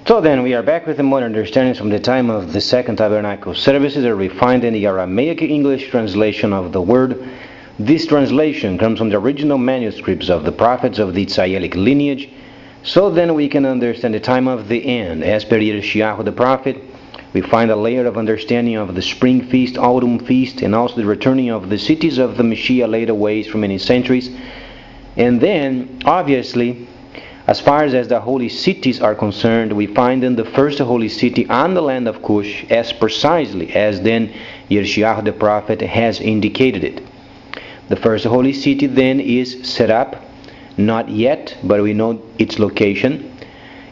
So then we are back with the modern understandings from the time of the Second Tabernacle services are refined in the Aramaic English translation of the word. This translation comes from the original manuscripts of the prophets of the Tzayelic lineage. So then we can understand the time of the end. As per Yirmiyahu the prophet, we find a layer of understanding of the spring feast, autumn feast, and also the returning of the cities of the Messiah laid waste for many centuries. And then, obviously, as far as the holy cities are concerned, we find in the first holy city on the land of Cush as precisely as then Yirmiyahu the prophet has indicated it. The first holy city then is set up, not yet, but we know its location.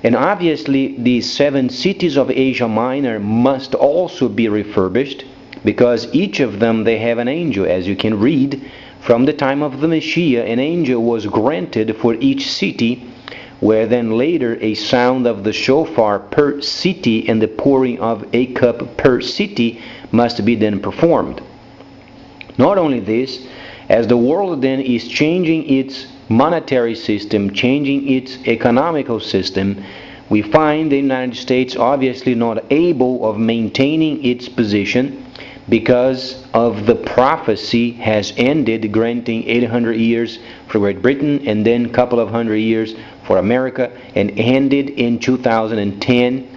And obviously the 7 cities of Asia Minor must also be refurbished, because each of them they have an angel. As you can read, from the time of the Messiah, an angel was granted for each city, where then later a sound of the shofar per city and the pouring of a cup per city must be then performed. Not only this, as the world then is changing its monetary system, changing its economical system, we find the United States obviously not able of maintaining its position, because of the prophecy has ended, granting 800 years for Great Britain and then a couple of hundred years for America, and ended in 2010.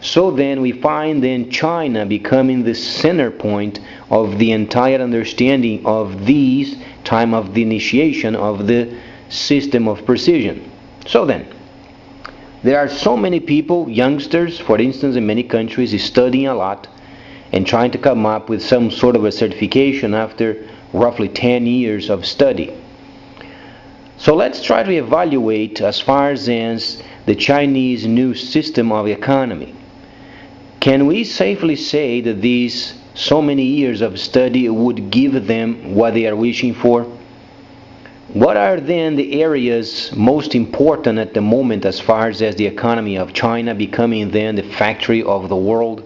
So then we find then China becoming the center point of the entire understanding of these time of the initiation of the system of precision. So then, there are so many people, youngsters, for instance, in many countries, studying a lot and trying to come up with some sort of a certification after roughly 10 years of study. So let's try to evaluate as far as the Chinese new system of economy. Can we safely say that these so many years of study would give them what they are wishing for? What are then the areas most important at the moment as far as the economy of China becoming then the factory of the world?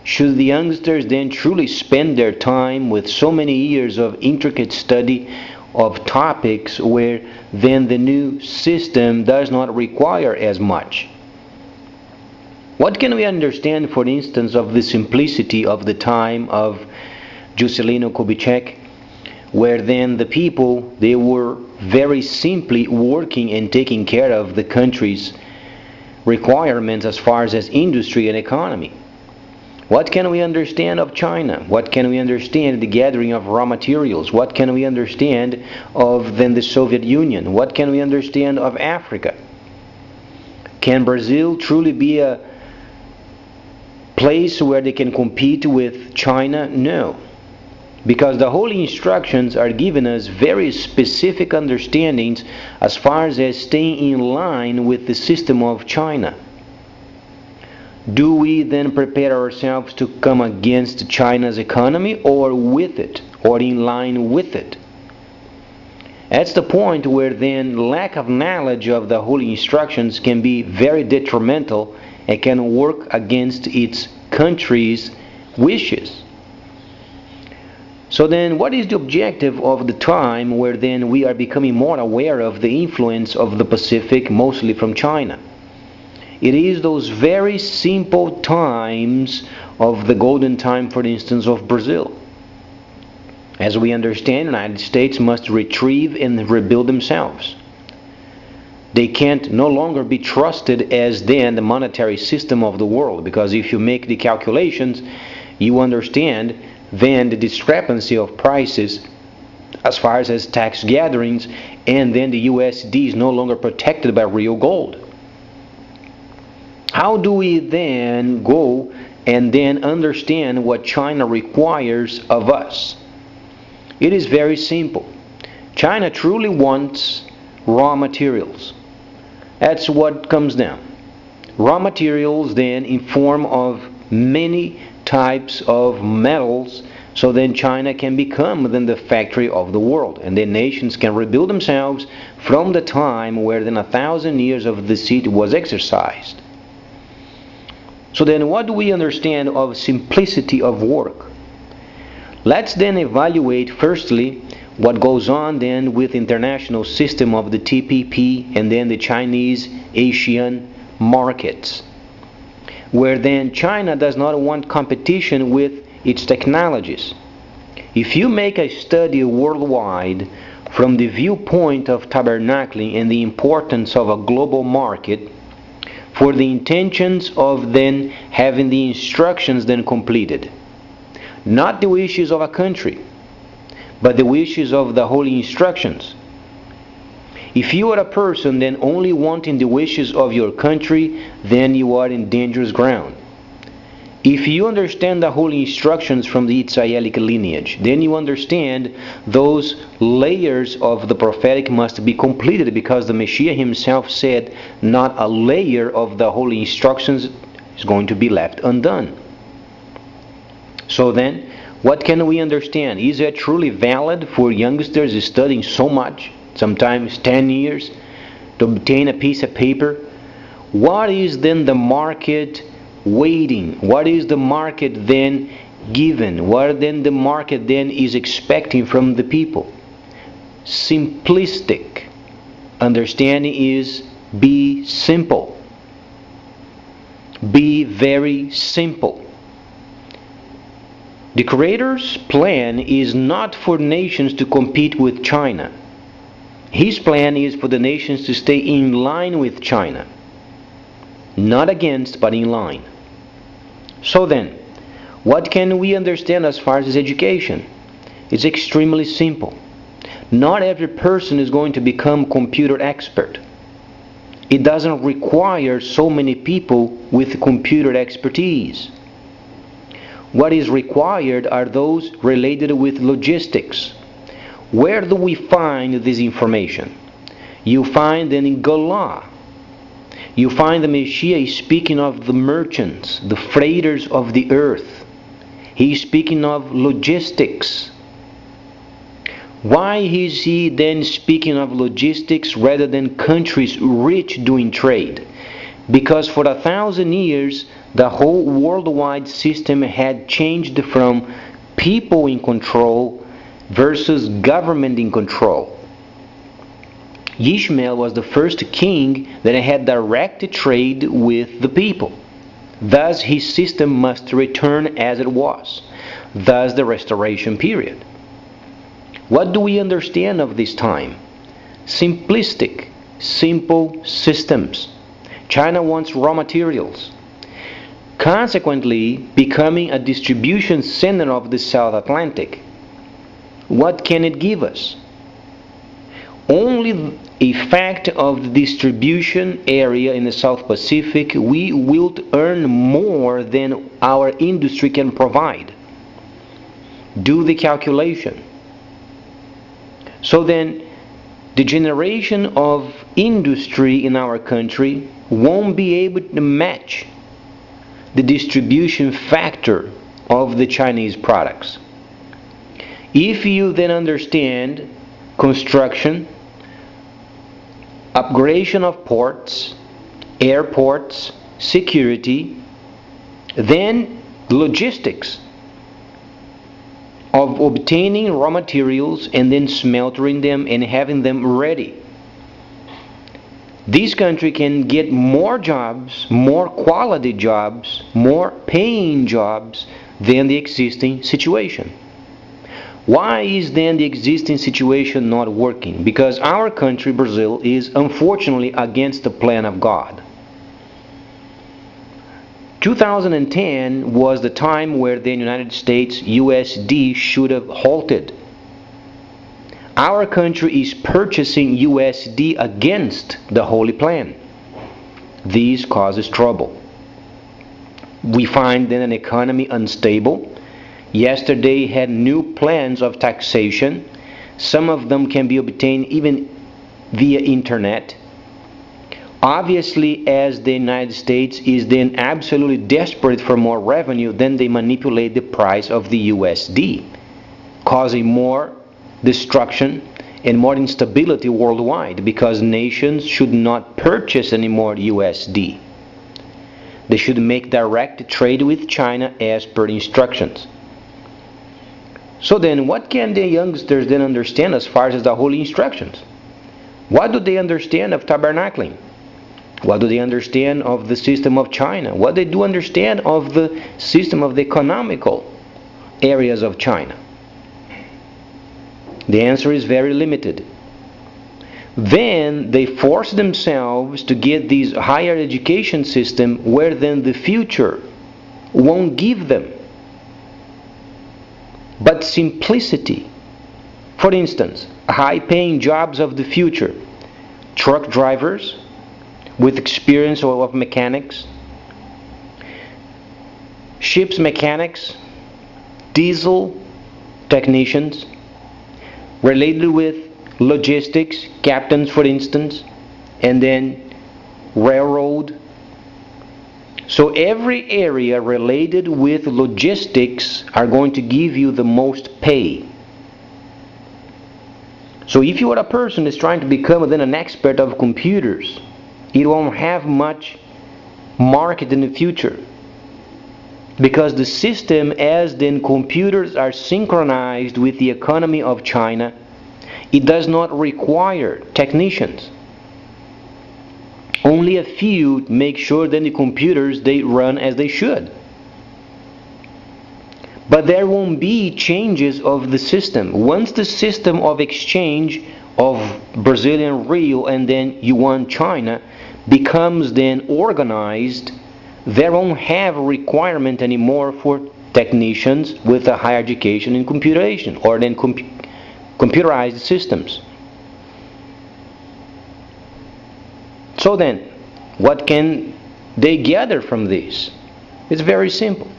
Should the youngsters then truly spend their time with so many years of intricate study of topics where then the new system does not require as much? What can we understand, for instance, of the simplicity of the time of Juscelino Kubitschek, where then the people, they were very simply working and taking care of the country's requirements as far as industry and economy? What can we understand of China? What can we understand of the gathering of raw materials? What can we understand of then the Soviet Union? What can we understand of Africa? Can Brazil truly be a place where they can compete with China? No. Because the holy instructions are giving us very specific understandings as far as staying in line with the system of China. Do we then prepare ourselves to come against China's economy, or with it, or in line with it? That's the point where then lack of knowledge of the holy instructions can be very detrimental and can work against its country's wishes. So then, what is the objective of the time where then we are becoming more aware of the influence of the Pacific, mostly from China? It is those very simple times of the golden time, for instance, of Brazil. As we understand, the United States must retrieve and rebuild themselves. They can't no longer be trusted as then the monetary system of the world, because if you make the calculations, you understand then the discrepancy of prices as far as tax gatherings, and then the USD is no longer protected by real gold. How do we then go and then understand what China requires of us? It is very simple. China truly wants raw materials. That's what comes down. Raw materials then in form of many types of metals, so then China can become then the factory of the world, and then nations can rebuild themselves from the time where then 1,000 years of deceit was exercised. So then what do we understand of simplicity of work? Let's then evaluate firstly what goes on then with international system of the TPP and then the Chinese Asian markets, where then China does not want competition with its technologies. If you make a study worldwide from the viewpoint of tabernacling and the importance of a global market, for the intentions of then having the instructions then completed, not the wishes of a country, but the wishes of the holy instructions. If you are a person then only wanting the wishes of your country, then you are in dangerous ground. If you understand the holy instructions from the Israelic lineage, then you understand those layers of the prophetic must be completed, because the Messiah himself said not a layer of the holy instructions is going to be left undone. So then, what can we understand? Is it truly valid for youngsters studying so much, sometimes 10 years, to obtain a piece of paper? What is then the market waiting? What is the market then given? What then the market then is expecting from the people? Simplistic understanding is be simple. Be very simple. The Creator's plan is not for nations to compete with China. His plan is for the nations to stay in line with China. Not against, but in line. So then, what can we understand as far as education? It's extremely simple. Not every person is going to become computer expert. It doesn't require so many people with computer expertise. What is required are those related with logistics. Where do we find this information? You find it in Galah. You find the Messiah speaking of the merchants, the freighters of the earth. He is speaking of logistics. Why is he then speaking of logistics rather than countries rich doing trade? Because for 1,000 years, the whole worldwide system had changed from people in control versus government in control. Ishmael was the first king that had direct trade with the people. Thus his system must return as it was. Thus the restoration period. What do we understand of this time? Simplistic, simple systems. China wants raw materials, consequently becoming a distribution center of the South Atlantic. What can it give us? Only a fact of the distribution area in the South Pacific, we will earn more than our industry can provide. Do the calculation. So then, the generation of industry in our country won't be able to match the distribution factor of the Chinese products. If you then understand construction, upgradation of ports, airports, security, then logistics of obtaining raw materials and then smeltering them and having them ready. This country can get more jobs, more quality jobs, more paying jobs than the existing situation. Why is then the existing situation not working? Because our country, Brazil, is unfortunately against the plan of God. 2010 was the time where the United States USD should have halted. Our country is purchasing USD against the Holy Plan. This causes trouble. We find then an economy unstable. Yesterday had new plans of taxation. Some of them can be obtained even via internet. Obviously, as the United States is then absolutely desperate for more revenue, then they manipulate the price of the USD, causing more destruction and more instability worldwide, because nations should not purchase any more USD. They should make direct trade with China as per instructions. So then, what can the youngsters then understand as far as the holy instructions? What do they understand of tabernacling? What do they understand of the system of China? What they do understand of the system of the economical areas of China? The answer is very limited. Then they force themselves to get this higher education system where then the future won't give them but simplicity. For instance, high-paying jobs of the future, truck drivers with experience of mechanics, ships mechanics, diesel technicians, related with logistics, captains for instance, and then railroad. So every area related with logistics are going to give you the most pay. So if you are a person that's trying to become then an expert of computers, it won't have much market in the future. Because the system, as then computers are synchronized with the economy of China, it does not require technicians. Only a few make sure that the computers they run as they should. But there won't be changes of the system. Once the system of exchange of Brazilian real and then yuan China becomes then organized, there won't have a requirement anymore for technicians with a higher education in computation or then computerized systems. So then, what can they gather from this? It's very simple.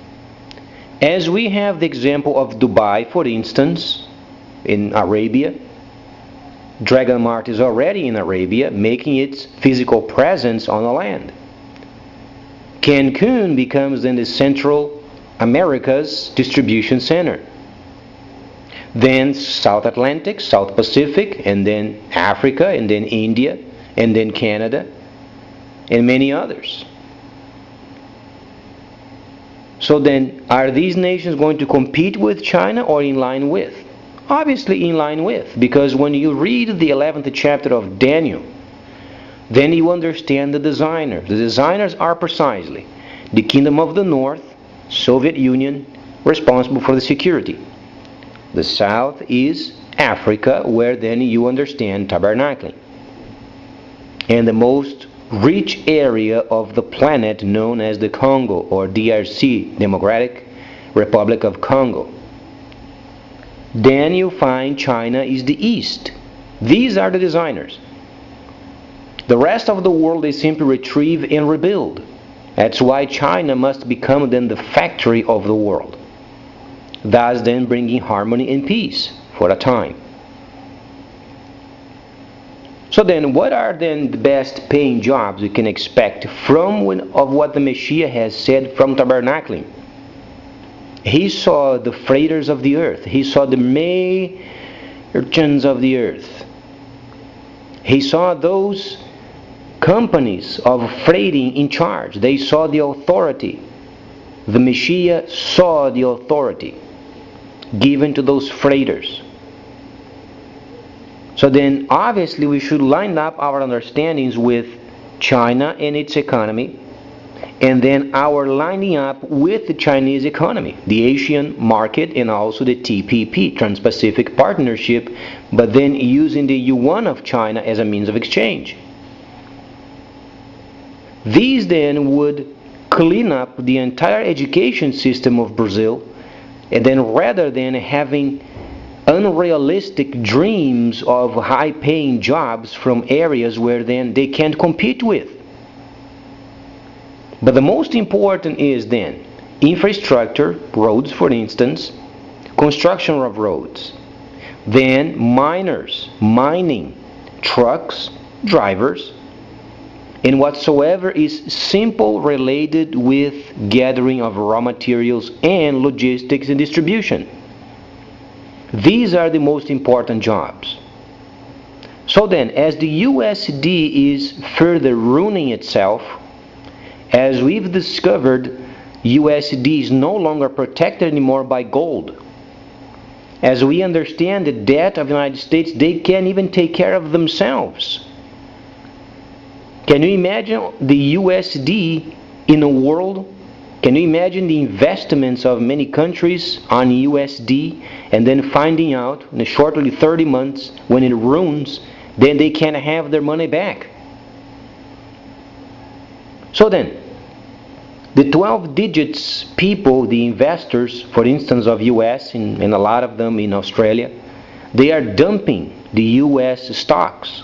As we have the example of Dubai, for instance, in Arabia, Dragon Mart is already in Arabia, making its physical presence on the land. Cancun becomes then the Central America's distribution center. Then South Atlantic, South Pacific, and then Africa, and then India, and then Canada, and many others. So then, are these nations going to compete with China or in line with? Obviously in line with, because when you read the 11th chapter of Daniel, then you understand the designers. The designers are precisely the Kingdom of the North, Soviet Union, responsible for the security. The South is Africa, where then you understand tabernacling. And the most rich area of the planet known as the Congo or DRC, Democratic Republic of Congo. Then you find China is the East. These are the designers. The rest of the world they simply retrieve and rebuild. That's why China must become then the factory of the world. Thus then bringing harmony and peace for a time. So then, what are then the best paying jobs we can expect from what the Messiah has said from tabernacling? He saw the freighters of the earth. He saw the merchants of the earth. He saw those companies of freighting in charge. They saw the authority. The Messiah saw the authority given to those freighters. So then, obviously, we should line up our understandings with China and its economy, and then our lining up with the Chinese economy, the Asian market, and also the TPP, Trans-Pacific Partnership, but then using the yuan of China as a means of exchange. These then would clean up the entire education system of Brazil, and then rather than having unrealistic dreams of high-paying jobs from areas where then they can't compete with. But the most important is then infrastructure, roads for instance, construction of roads, then miners, mining, trucks, drivers, and whatsoever is simple related with gathering of raw materials and logistics and distribution. These are the most important jobs. So then, as the USD is further ruining itself, as we've discovered, USD is no longer protected anymore by gold. As we understand the debt of the United States, they can't even take care of themselves. Can you imagine the USD in a world? Can you imagine the investments of many countries on USD and then finding out in a shortly 30 months when it ruins, then they can't have their money back? So then, the 12 digits people, the investors, for instance, of US and a lot of them in Australia, they are dumping the US stocks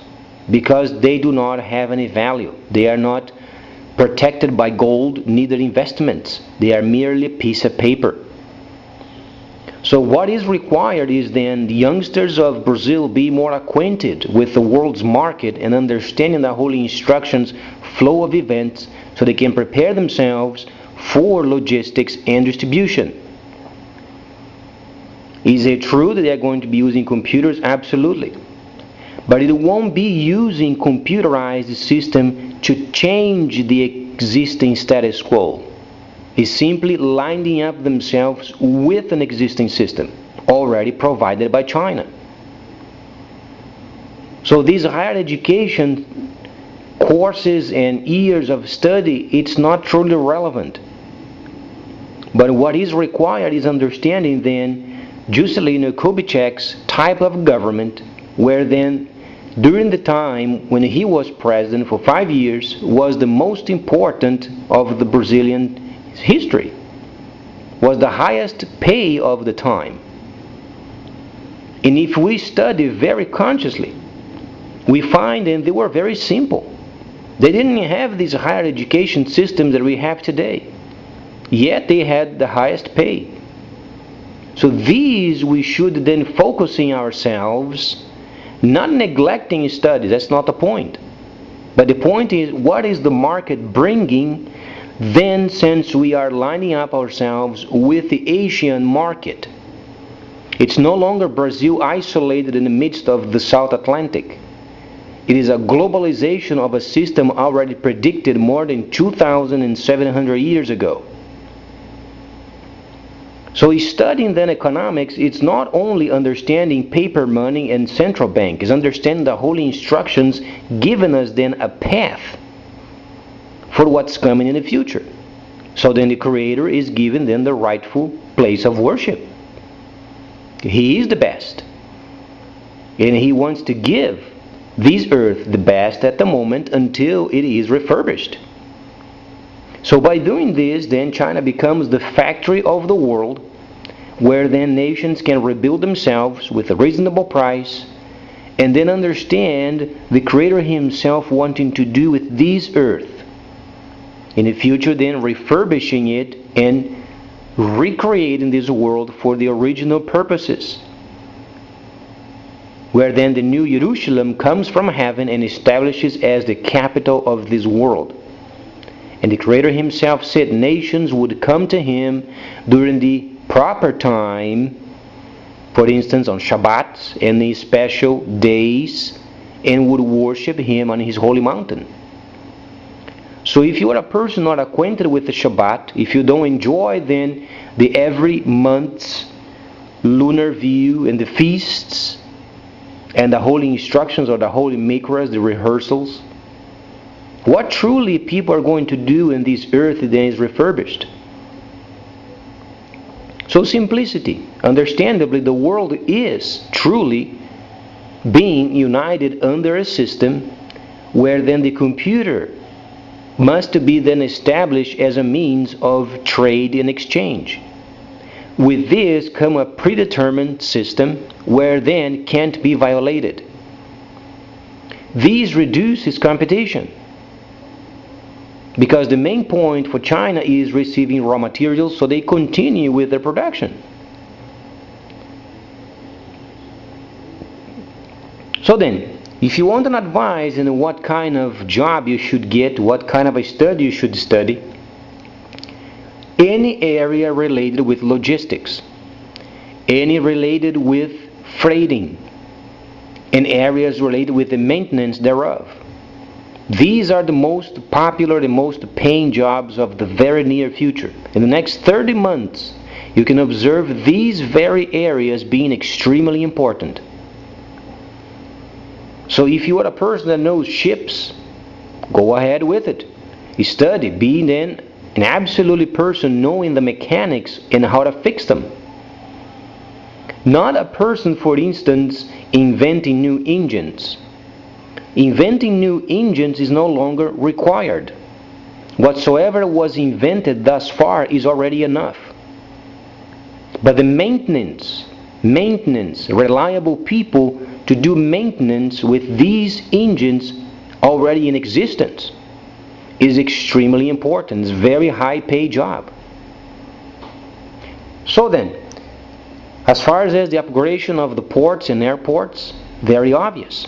because they do not have any value. They are not protected by gold, neither investments. They are merely a piece of paper. So what is required is then the youngsters of Brazil be more acquainted with the world's market and understanding the holy instructions, flow of events, so they can prepare themselves for logistics and distribution. Is it true that they are going to be using computers? Absolutely. But it won't be using computerized system to change the existing status quo. It's simply lining up themselves with an existing system already provided by China. So these higher education courses and years of study, it's not truly relevant. But what is required is understanding then Juscelino Kubitschek's type of government, where then during the time when he was president for 5 years was the most important of the Brazilian history, was the highest pay of the time. And if we study very consciously, we find that they were very simple. They didn't have these higher education systems that we have today, yet they had the highest pay. So these we should then focusing ourselves, not neglecting studies, that's not the point. But the point is, what is the market bringing then, since we are lining up ourselves with the Asian market? It's no longer Brazil isolated in the midst of the South Atlantic. It is a globalization of a system already predicted more than 2,700 years ago. So studying then economics, it's not only understanding paper money and central bank, it's understanding the holy instructions, giving us then a path for what's coming in the future. So then the Creator is given then the rightful place of worship. He is the best. And He wants to give this earth the best at the moment until it is refurbished. So by doing this, then China becomes the factory of the world, where then nations can rebuild themselves with a reasonable price, and then understand the Creator Himself wanting to do with this earth. In the future, then refurbishing it and recreating this world for the original purposes, where then the new Jerusalem comes from heaven and establishes as the capital of this world. And the Creator Himself said nations would come to Him during the proper time, for instance on Shabbats and the special days, and would worship Him on His holy mountain. So if you are a person not acquainted with the Shabbat, if you don't enjoy then the every month's lunar view and the feasts and the holy instructions or the holy mikras, the rehearsals, what truly people are going to do in this earth then is refurbished. So simplicity. Understandably, the world is truly being united under a system where then the computer must be then established as a means of trade and exchange. With this come a predetermined system where then can't be violated. This reduces competition, because the main point for China is receiving raw materials, so they continue with their production. So then, if you want an advice in what kind of job you should get, what kind of a study you should study, any area related with logistics, any related with freighting, and areas related with the maintenance thereof. These are the most popular, the most paying jobs of the very near future. In the next 30 months, you can observe these very areas being extremely important. So if you are a person that knows ships, Go ahead with it. Study. Be then an absolutely person knowing the mechanics and how to fix them. Not a person, for instance, inventing new engines. Inventing new engines is no longer required. Whatsoever was invented thus far is already enough. But the maintenance, reliable people to do maintenance with these engines already in existence is extremely important. It's a very high pay job. So then, as far as the upgradation of the ports and airports, very obvious.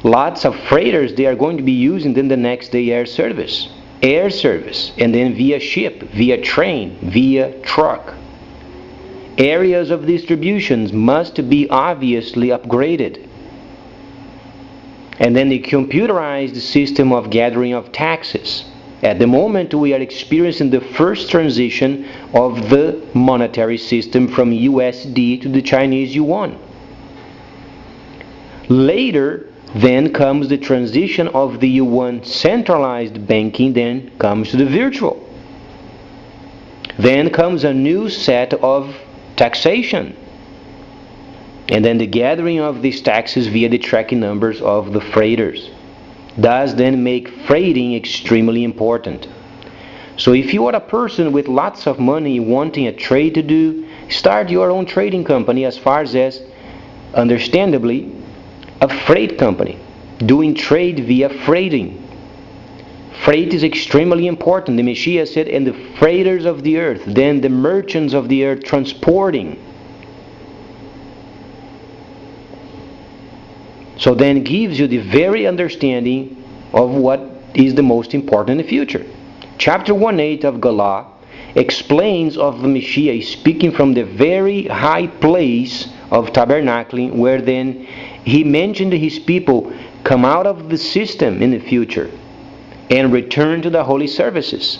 Lots of freighters they are going to be using in the next day air service, and then via ship, via train, via truck. Areas of distributions must be obviously upgraded. And then the computerized system of gathering of taxes. At the moment we are experiencing the first transition of the monetary system from USD to the Chinese yuan. Later then comes the transition of the yuan centralized banking, then comes to the virtual. Then comes a new set of taxation. And then the gathering of these taxes via the tracking numbers of the freighters does then make freighting extremely important. So if you are a person with lots of money wanting a trade to do, start your own trading company, as far as understandably a freight company, doing trade via freighting. Freight is extremely important. The Messiah said, and the freighters of the earth, then the merchants of the earth transporting. So then it gives you the very understanding of what is the most important in the future. Chapter 1:8 of Galah explains of the Messiah speaking from the very high place of tabernacling, where then he mentioned to his people, come out of the system in the future and return to the holy services.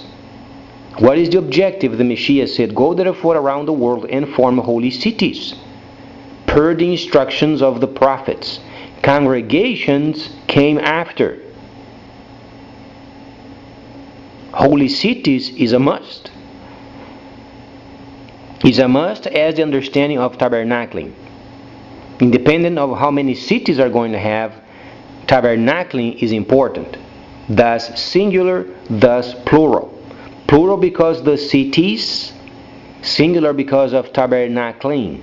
What is the objective? The Messiah said, go therefore around the world and form holy cities, per the instructions of the prophets. Congregations came after. Holy cities is a must. Is a must as the understanding of tabernacling. Independent of how many cities are going to have, tabernacling is important. Thus singular, thus plural. Plural because the cities, singular because of tabernacling.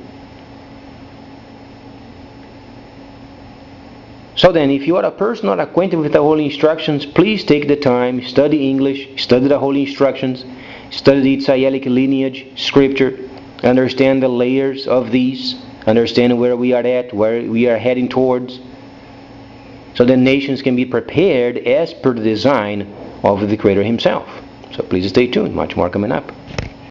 So then, if you are a person not acquainted with the Holy Instructions, please take the time, study English, study the Holy Instructions, study the Israelic lineage, Scripture, understand the layers of these, understand where we are at, where we are heading towards, so that nations can be prepared as per the design of the Creator Himself. So please stay tuned, much more coming up.